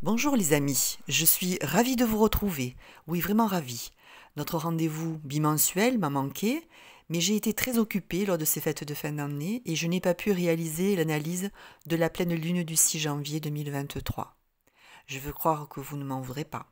Bonjour les amis, je suis ravie de vous retrouver. Oui, vraiment ravie. Notre rendez-vous bimensuel m'a manqué, mais j'ai été très occupée lors de ces fêtes de fin d'année et je n'ai pas pu réaliser l'analyse de la pleine lune du 6 janvier 2023. Je veux croire que vous ne m'en voudrez pas.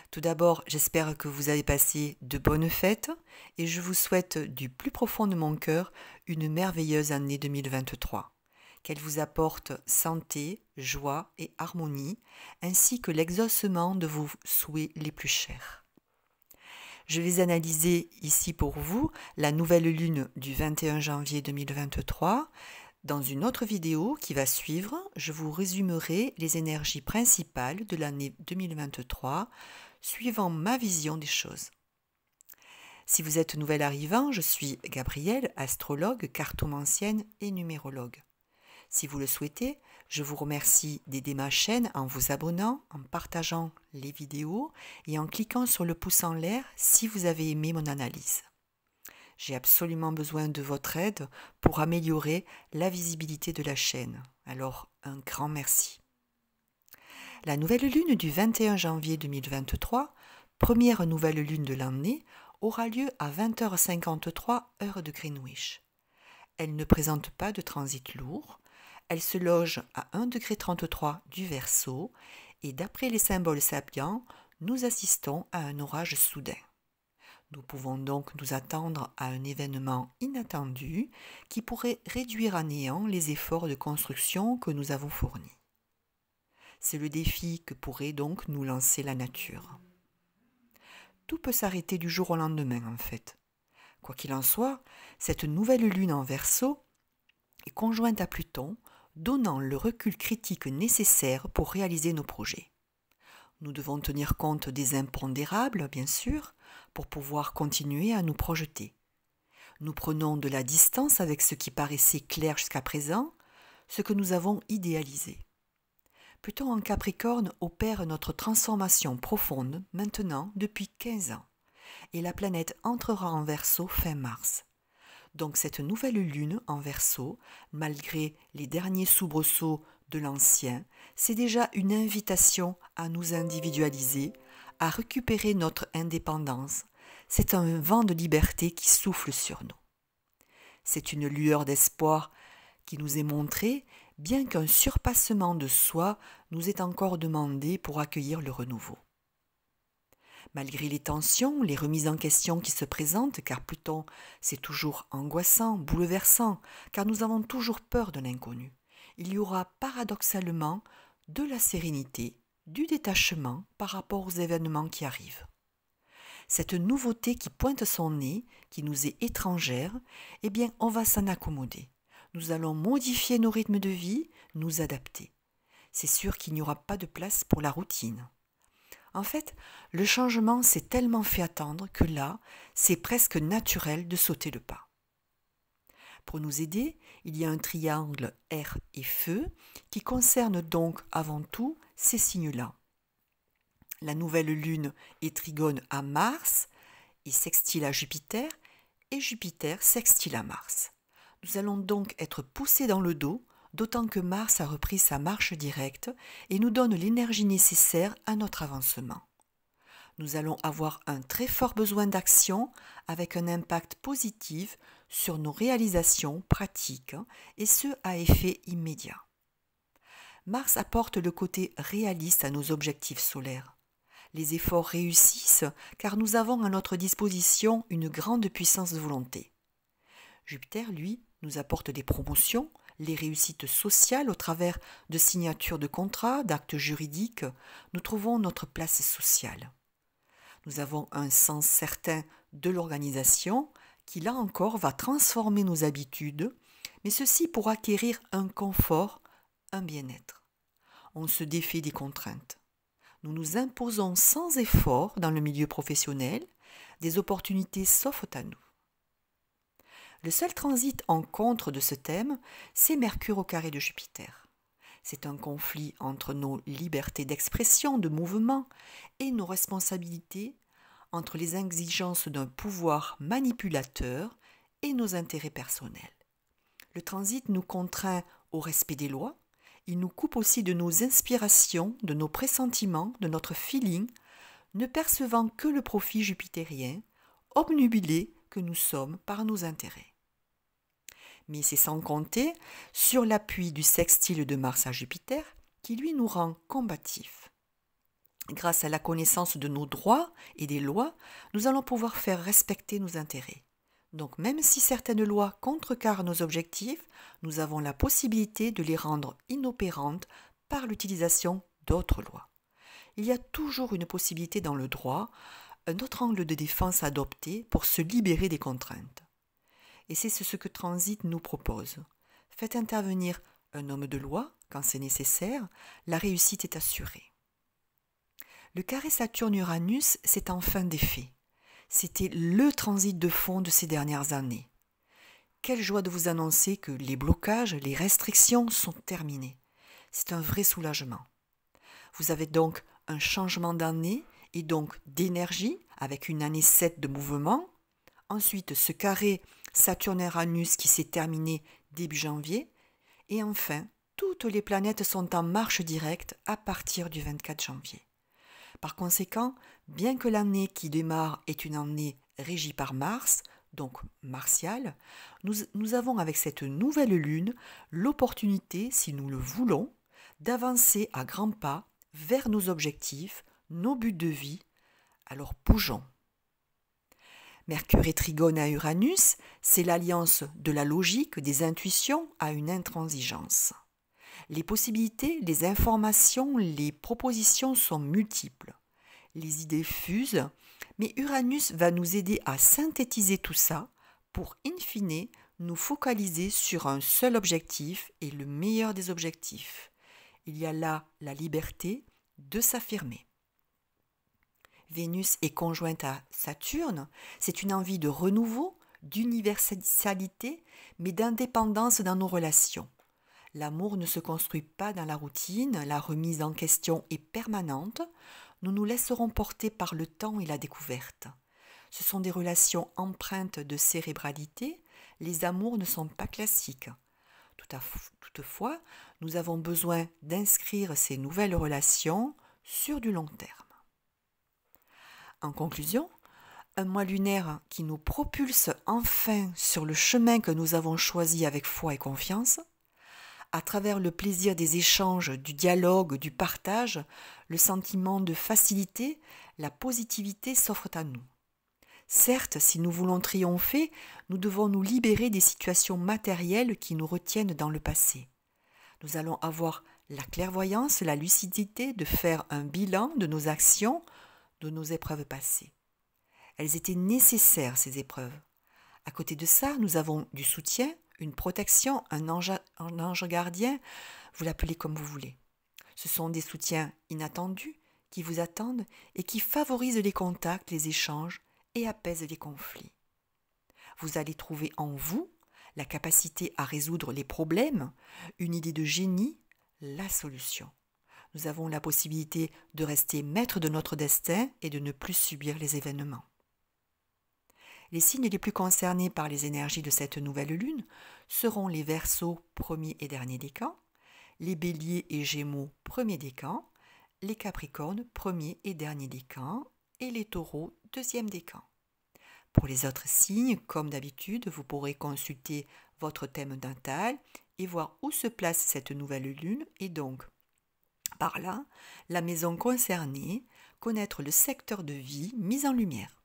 Tout d'abord, j'espère que vous avez passé de bonnes fêtes et je vous souhaite du plus profond de mon cœur une merveilleuse année 2023. Qu'elle vous apporte santé, joie et harmonie, ainsi que l'exaucement de vos souhaits les plus chers. Je vais analyser ici pour vous la nouvelle lune du 21 janvier 2023. Dans une autre vidéo qui va suivre, je vous résumerai les énergies principales de l'année 2023, suivant ma vision des choses. Si vous êtes nouvel arrivant, je suis Gabrielle, astrologue, cartomancienne et numérologue. Si vous le souhaitez, je vous remercie d'aider ma chaîne en vous abonnant, en partageant les vidéos et en cliquant sur le pouce en l'air si vous avez aimé mon analyse. J'ai absolument besoin de votre aide pour améliorer la visibilité de la chaîne. Alors, un grand merci. La nouvelle lune du 21 janvier 2023, première nouvelle lune de l'année, aura lieu à 20h53 heure de Greenwich. Elle ne présente pas de transit lourd. Elle se loge à 1,33 degré du Verseau et d'après les symboles sapiens, nous assistons à un orage soudain. Nous pouvons donc nous attendre à un événement inattendu qui pourrait réduire à néant les efforts de construction que nous avons fournis. C'est le défi que pourrait donc nous lancer la nature. Tout peut s'arrêter du jour au lendemain en fait. Quoi qu'il en soit, cette nouvelle lune en Verseau est conjointe à Pluton, donnant le recul critique nécessaire pour réaliser nos projets. Nous devons tenir compte des impondérables, bien sûr, pour pouvoir continuer à nous projeter. Nous prenons de la distance avec ce qui paraissait clair jusqu'à présent, ce que nous avons idéalisé. Pluton en Capricorne opère notre transformation profonde maintenant depuis 15 ans, et la planète entrera en Verseau fin mars. Donc cette nouvelle lune en Verseau, malgré les derniers soubresauts de l'ancien, c'est déjà une invitation à nous individualiser, à récupérer notre indépendance. C'est un vent de liberté qui souffle sur nous. C'est une lueur d'espoir qui nous est montrée, bien qu'un surpassement de soi nous est encore demandé pour accueillir le renouveau. Malgré les tensions, les remises en question qui se présentent, car Pluton, c'est toujours angoissant, bouleversant, car nous avons toujours peur de l'inconnu, il y aura paradoxalement de la sérénité, du détachement par rapport aux événements qui arrivent. Cette nouveauté qui pointe son nez, qui nous est étrangère, eh bien, on va s'en accommoder. Nous allons modifier nos rythmes de vie, nous adapter. C'est sûr qu'il n'y aura pas de place pour la routine. En fait, le changement s'est tellement fait attendre que là, c'est presque naturel de sauter le pas. Pour nous aider, il y a un triangle air et feu qui concerne donc avant tout ces signes-là. La nouvelle lune est trigone à Mars et sextile à Jupiter et Jupiter sextile à Mars. Nous allons donc être poussés dans le dos, d'autant que Mars a repris sa marche directe et nous donne l'énergie nécessaire à notre avancement. Nous allons avoir un très fort besoin d'action avec un impact positif sur nos réalisations pratiques et ce à effet immédiat. Mars apporte le côté réaliste à nos objectifs solaires. Les efforts réussissent car nous avons à notre disposition une grande puissance de volonté. Jupiter, lui, nous apporte des promotions, les réussites sociales au travers de signatures de contrats, d'actes juridiques. Nous trouvons notre place sociale. Nous avons un sens certain de l'organisation qui, là encore, va transformer nos habitudes, mais ceci pour acquérir un confort, un bien-être. On se défait des contraintes. Nous nous imposons sans effort dans le milieu professionnel, des opportunités s'offrent à nous. Le seul transit en contre de ce thème, c'est Mercure au carré de Jupiter. C'est un conflit entre nos libertés d'expression, de mouvement et nos responsabilités, entre les exigences d'un pouvoir manipulateur et nos intérêts personnels. Le transit nous contraint au respect des lois Il nous coupe aussi de nos inspirations, de nos pressentiments, de notre feeling, ne percevant que le profit jupitérien, obnubilés que nous sommes par nos intérêts. Mais c'est sans compter sur l'appui du sextile de Mars à Jupiter qui lui nous rend combatifs. Grâce à la connaissance de nos droits et des lois, nous allons pouvoir faire respecter nos intérêts. Donc même si certaines lois contrecarrent nos objectifs, nous avons la possibilité de les rendre inopérantes par l'utilisation d'autres lois. Il y a toujours une possibilité dans le droit, un autre angle de défense adopté pour se libérer des contraintes. Et c'est ce que Transit nous propose. Faites intervenir un homme de loi quand c'est nécessaire, la réussite est assurée. Le carré Saturne-Uranus, c'est enfin des faits. C'était le transit de fond de ces dernières années. Quelle joie de vous annoncer que les blocages, les restrictions sont terminés. C'est un vrai soulagement. Vous avez donc un changement d'année et donc d'énergie avec une année 7 de mouvement. Ensuite, ce carré Saturne-Uranus qui s'est terminé début janvier. Et enfin, toutes les planètes sont en marche directe à partir du 24 janvier. Par conséquent, bien que l'année qui démarre est une année régie par Mars, donc martiale, nous avons avec cette nouvelle lune l'opportunité, si nous le voulons, d'avancer à grands pas vers nos objectifs, nos buts de vie. Alors bougeons. Mercure et Trigone à Uranus, c'est l'alliance de la logique, des intuitions à une intransigeance. Les possibilités, les informations, les propositions sont multiples. Les idées fusent, mais Uranus va nous aider à synthétiser tout ça pour, in fine, nous focaliser sur un seul objectif et le meilleur des objectifs. Il y a là la liberté de s'affirmer. Vénus est conjointe à Saturne, c'est une envie de renouveau, d'universalité, mais d'indépendance dans nos relations. L'amour ne se construit pas dans la routine, la remise en question est permanente, nous nous laisserons porter par le temps et la découverte. Ce sont des relations empreintes de cérébralité, les amours ne sont pas classiques. Toutefois, nous avons besoin d'inscrire ces nouvelles relations sur du long terme. En conclusion, un mois lunaire qui nous propulse enfin sur le chemin que nous avons choisi avec foi et confiance. À travers le plaisir des échanges, du dialogue, du partage, le sentiment de facilité, la positivité s'offrent à nous. Certes, si nous voulons triompher, nous devons nous libérer des situations matérielles qui nous retiennent dans le passé. Nous allons avoir la clairvoyance, la lucidité de faire un bilan de nos actions, de nos épreuves passées. Elles étaient nécessaires, ces épreuves. À côté de ça, nous avons du soutien, une protection, un ange gardien, vous l'appelez comme vous voulez. Ce sont des soutiens inattendus qui vous attendent et qui favorisent les contacts, les échanges et apaisent les conflits. Vous allez trouver en vous la capacité à résoudre les problèmes, une idée de génie, la solution. Nous avons la possibilité de rester maître de notre destin et de ne plus subir les événements. Les signes les plus concernés par les énergies de cette nouvelle lune seront les Verseaux, premier et dernier décan, les Béliers et Gémeaux, premier décan, les Capricornes, premier et dernier décan, et les Taureaux, deuxième décan. Pour les autres signes, comme d'habitude, vous pourrez consulter votre thème natal et voir où se place cette nouvelle lune et donc, par là, la maison concernée, connaître le secteur de vie mis en lumière.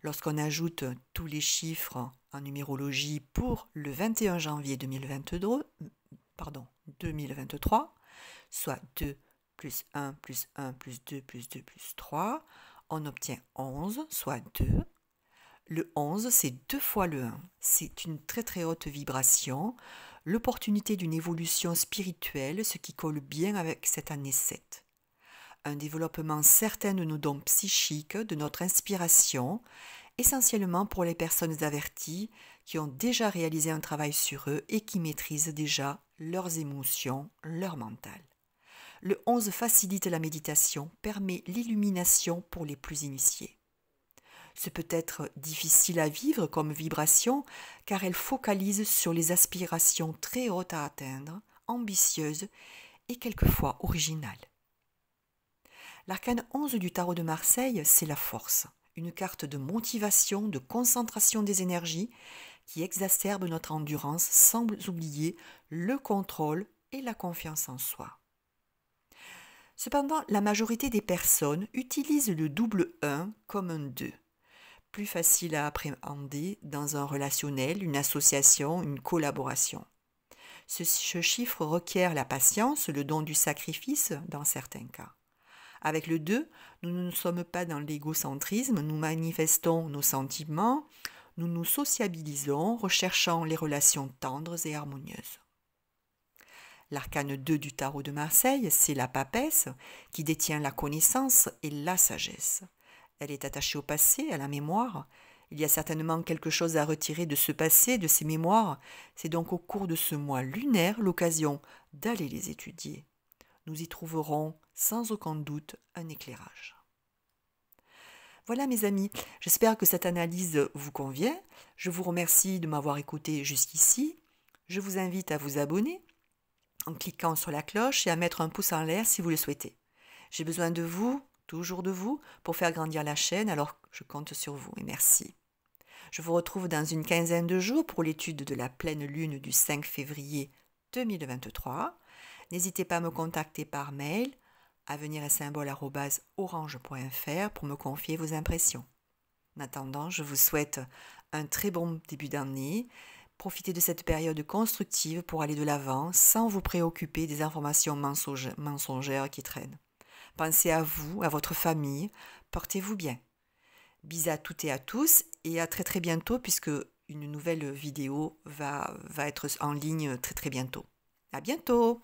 Lorsqu'on ajoute tous les chiffres en numérologie pour le 21 janvier 2023, soit 2 plus 1 plus 1 plus 2 plus 2 plus 3, on obtient 11, soit 2. Le 11, c'est 2 fois le 1. C'est une très très haute vibration, l'opportunité d'une évolution spirituelle, ce qui colle bien avec cette année 7. Un développement certain de nos dons psychiques, de notre inspiration, essentiellement pour les personnes averties qui ont déjà réalisé un travail sur eux et qui maîtrisent déjà leurs émotions, leur mental. Le 11 facilite la méditation, permet l'illumination pour les plus initiés. Ce peut être difficile à vivre comme vibration car elle focalise sur les aspirations très hautes à atteindre ambitieuse et quelquefois originale. L'arcane 11 du tarot de Marseille, c'est la force, une carte de motivation, de concentration des énergies qui exacerbe notre endurance sans oublier le contrôle et la confiance en soi. Cependant, la majorité des personnes utilisent le double 1 comme un 2, plus facile à appréhender dans un relationnel, une association, une collaboration. Ce chiffre requiert la patience, le don du sacrifice dans certains cas. Avec le 2, nous ne sommes pas dans l'égocentrisme, nous manifestons nos sentiments, nous nous sociabilisons, recherchant les relations tendres et harmonieuses. L'arcane 2 du tarot de Marseille, c'est la papesse qui détient la connaissance et la sagesse. Elle est attachée au passé, à la mémoire. Il y a certainement quelque chose à retirer de ce passé, de ces mémoires. C'est donc au cours de ce mois lunaire l'occasion d'aller les étudier. Nous y trouverons sans aucun doute un éclairage. Voilà mes amis, j'espère que cette analyse vous convient. Je vous remercie de m'avoir écouté jusqu'ici. Je vous invite à vous abonner en cliquant sur la cloche et à mettre un pouce en l'air si vous le souhaitez. J'ai besoin de vous, toujours de vous, pour faire grandir la chaîne, alors je compte sur vous et merci. Je vous retrouve dans une quinzaine de jours pour l'étude de la pleine lune du 5 février 2023. N'hésitez pas à me contacter par mail avenir-et-symbole@orange.fr pour me confier vos impressions. En attendant, je vous souhaite un très bon début d'année. Profitez de cette période constructive pour aller de l'avant sans vous préoccuper des informations mensongères qui traînent. Pensez à vous, à votre famille, portez-vous bien. Bisous à toutes et à tous et à très très bientôt puisque une nouvelle vidéo va être en ligne très très bientôt. À bientôt!